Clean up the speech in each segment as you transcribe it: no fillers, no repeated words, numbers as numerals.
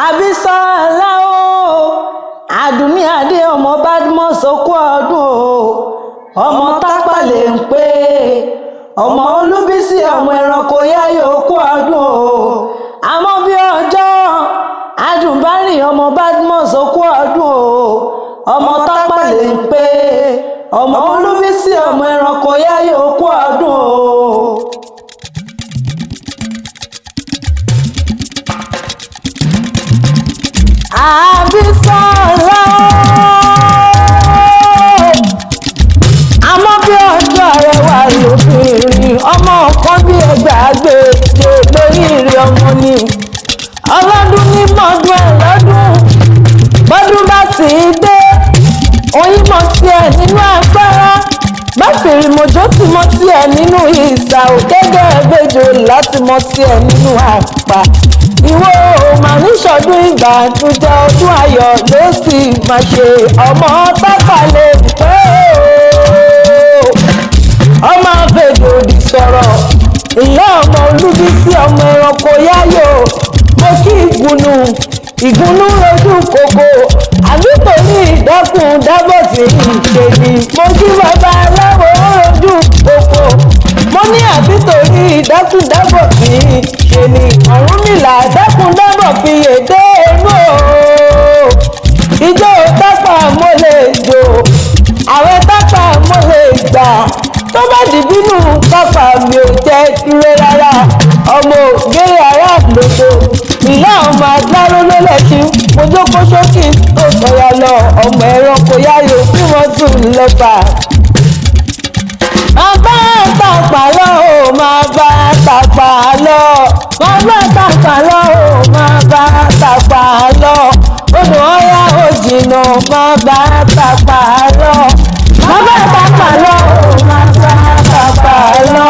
Àbísọ́lá o Àdùnní Adé ọmọ Badmus okú ọdún o ọmọ Tápà lè ń pé ọmọ Olúbísí ọmọ ẹranko yáyò okú ọdún o àmọ́ bí ọjọ́ Adùnbárìn ọmọ Badmus okú ọdún o ọmọ Tápà lè ń pé ọmọ Olúbísí ọmọ ẹranko yáyò okú ọdún o. Àbísọ́lá àmọ́ bí ọjọ́ Arẹwà lóbìnrin ọmọ kan bí ẹgbàágbé lórí ìrì ọmọ ni ọlọ́dún ní mọ́dún ẹ̀ lọ́dún bọ́dún bá ti dé oyin mọ̀ tiẹ̀ nínú agbára bá fèrè mọ́jọ́ tí mọ́ tiẹ̀ nínú ìsà ò gẹ́gẹ́ ẹgbẹ́jọ láti mọ́ tiẹ̀ nínú àpá ìwọ mà ní ṣọdún ìgbàdújẹ ọdún ayọ̀ ló sì máa ṣe ọmọ Tápà lè pé ọmọ Fèdòdì sọ̀rọ̀ ìyá ọmọ Olúbísí ọmọ ẹranko yáyò mo kí ìgúnnú rojú kòkó àbí torí ìdẹ́kùn dábọ̀ tí ìṣe ni mo kí bàbá aláwọ̀ rojú kòkó mo ní àbí torí ìdẹ́kùn dábọ̀ tí ìṣe ni Ọ̀rúnmìlà dẹ́kùn dábọ̀ fi èdè inú o ìjọ Tápà mo lè jò àwẹ̀ Tápà mo lè gbà tó bá di bínú Tápà mi ò jẹ́ ire rárá ọmọ ògèrè ará lòdò ìyá ọmọ agbáró ló lẹ́sìn mojókòó sókè tó sọ̀yà lọ ọmọ ẹranko yáyò bí wọ́n tún lọ́fà. máa bá Tápà lọ o máa bá Tápà lọ máa bá Tápà lọ o máa bá Tápà lọ odò Ọya ó jìnnà máa bá Tápà lọ máa bá Tápà lọ o máa bá Tápà lọ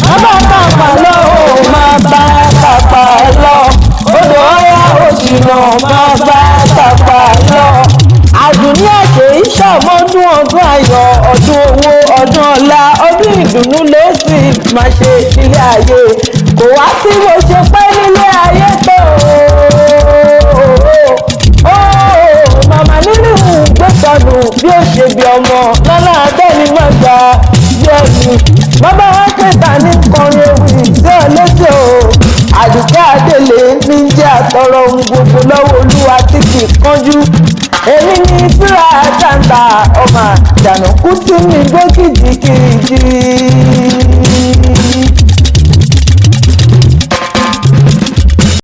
máa bá Tápà lọ o máa bá Tápà lọ odò Ọya ó jìnnà máa bá Tápà lọ. Àdùnní àṣẹ ìṣàmọ́dún ọdún ayọ̀ ọdún owó ọdún ọlá ọdún ìdùnnú ló sì máa ṣe ilé ayé kò wá sí bó ṣe pẹ́ nílé ayé tó màmá nínú gbẹ́sọ̀nù bí ó ṣe bí ọmọ lọ́nà abẹ́ni mọ́gbà bí ẹni bàbá wa kẹta ní kọrin ewì tí ọ létí o Àdùkẹ́ Adélé ní jẹ́ àtọrọ ohun gbogbo lọ́wọ́ Olúwa tí kì í kánjú èmi ní fúra àtàǹtà ọmọ àjànàkú tí mi gbé kìjìkìjì.